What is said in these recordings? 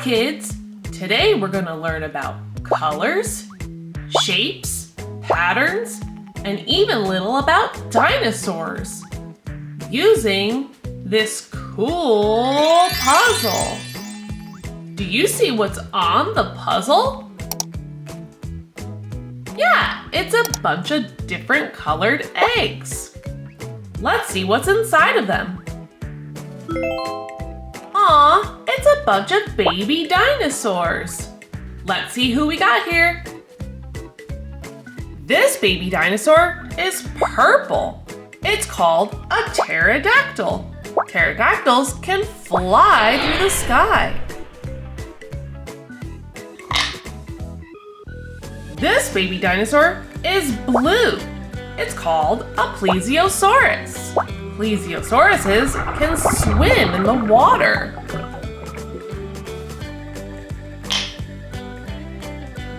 Hi kids! Today we're going to learn about colors, shapes, patterns, and even a little about dinosaurs using this cool puzzle. Do you see what's on the puzzle? Yeah, it's a bunch of different colored eggs. Let's see what's inside of them. Aw, it's a bunch of baby dinosaurs. Let's see who we got here. This baby dinosaur is purple. It's called a pterodactyl. Pterodactyls can fly through the sky. This baby dinosaur is blue. It's called a plesiosaurus. Plesiosauruses can swim in the water.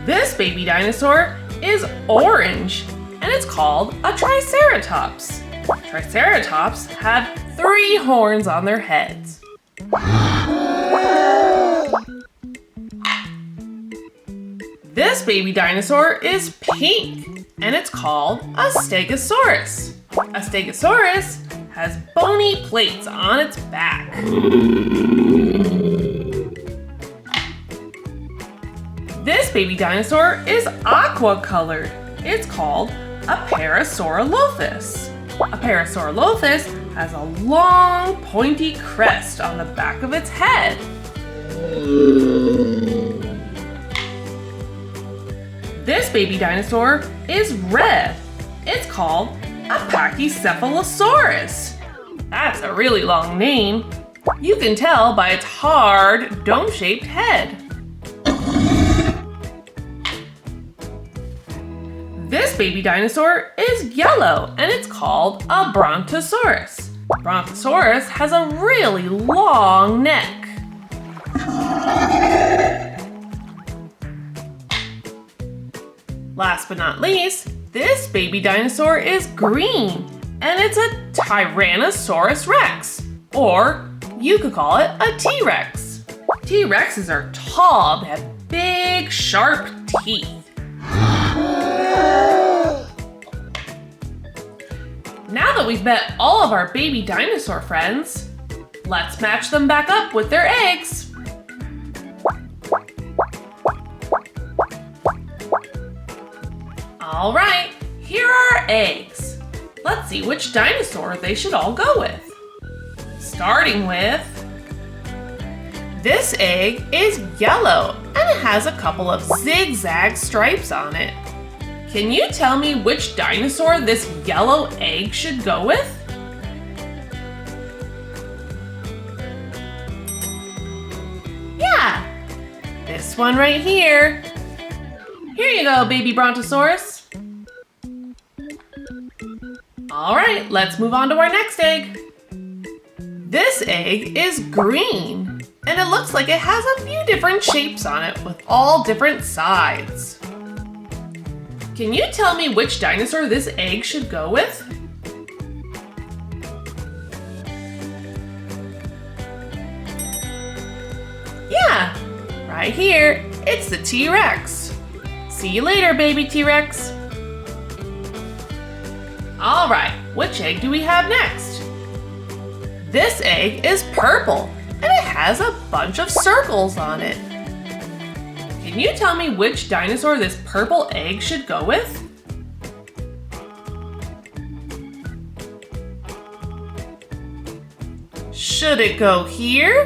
This baby dinosaur is orange, and it's called a triceratops. Triceratops have 3 horns on their heads. This baby dinosaur is pink, and it's called a stegosaurus. A stegosaurus has bony plates on its back. This baby dinosaur is aqua-colored. It's called a Parasaurolophus. A Parasaurolophus has a long, pointy crest on the back of its head. This baby dinosaur is red. It's called a Pachycephalosaurus. That's a really long name. You can tell by its hard, dome-shaped head. This baby dinosaur is yellow, and it's called a Brontosaurus. Brontosaurus has a really long neck. Last but not least, this baby dinosaur is green, and it's a Tyrannosaurus rex, or you could call it a T-Rex. T-Rexes are tall, they have big, sharp teeth. Now that we've met all of our baby dinosaur friends, let's match them back up with their eggs. All right, here are our eggs. Let's see which dinosaur they should all go with. Starting with, this egg is yellow and it has a couple of zigzag stripes on it. Can you tell me which dinosaur this yellow egg should go with? Yeah, this one right here. Here you go, baby Brontosaurus. All right, let's move on to our next egg. This egg is green, and it looks like it has a few different shapes on it with all different sides. Can you tell me which dinosaur this egg should go with? Yeah, right here, it's the T-Rex. See you later, baby T-Rex. All right, which egg do we have next? This egg is purple, and it has a bunch of circles on it. Can you tell me which dinosaur this purple egg should go with? Should it go here?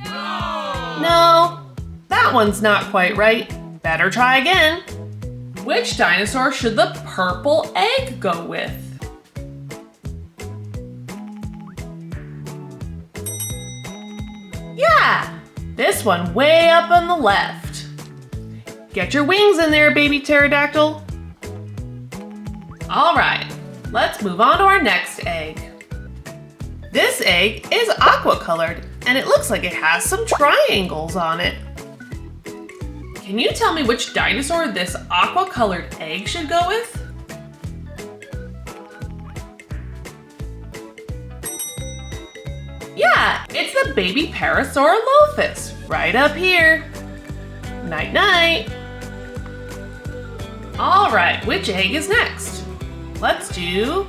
No, that one's not quite right. Better try again. Which dinosaur should the purple egg go with? Yeah, this one way up on the left. Get your wings in there, baby pterodactyl. All right, let's move on to our next egg. This egg is aqua-colored, and it looks like it has some triangles on it. Can you tell me which dinosaur this aqua-colored egg should go with? Yeah, it's the baby Parasaurolophus, right up here. Night night. All right, which egg is next? Let's do...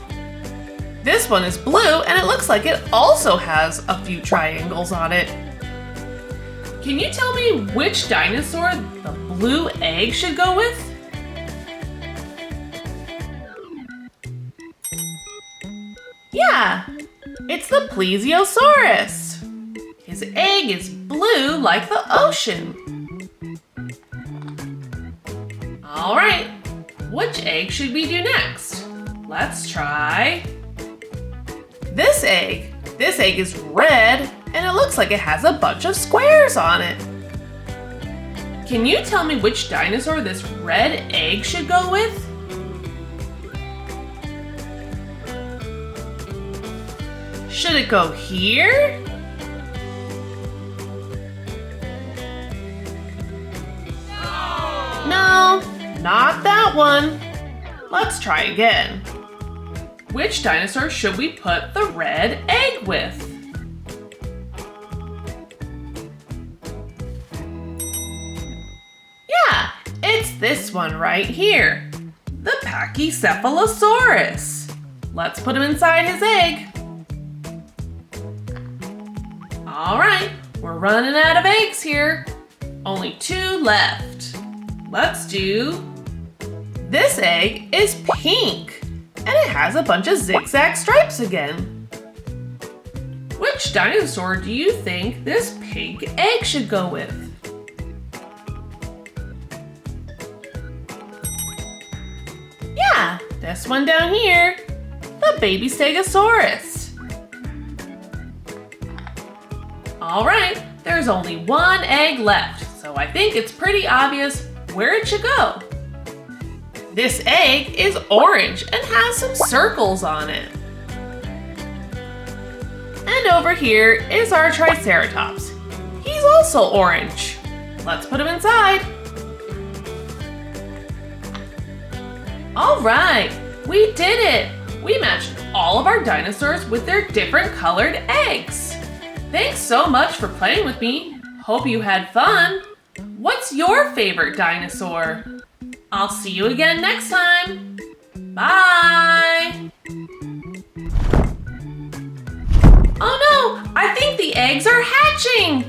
This one is blue, and it looks like it also has a few triangles on it. Can you tell me which dinosaur the blue egg should go with? Yeah, it's the Plesiosaurus. His egg is blue like the ocean. All right, which egg should we do next? Let's try this egg. This egg is red and it looks like it has a bunch of squares on it. Can you tell me which dinosaur this red egg should go with? Should it go here? No, not that one. Let's try again. Which dinosaur should we put the red egg with? Yeah, it's this one right here, the Pachycephalosaurus. Let's put him inside his egg. All right, we're running out of eggs here. Only 2 left. Let's do... This egg is pink, and it has a bunch of zigzag stripes again. Which dinosaur do you think this pink egg should go with? Yeah, this one down here, the baby Stegosaurus. All right, there's only 1 egg left, so I think it's pretty obvious where it should go. This egg is orange and has some circles on it. And over here is our Triceratops. He's also orange. Let's put him inside. All right, we did it. We matched all of our dinosaurs with their different colored eggs. Thanks so much for playing with me. Hope you had fun. What's your favorite dinosaur? I'll see you again next time. Bye. Oh no, I think the eggs are hatching.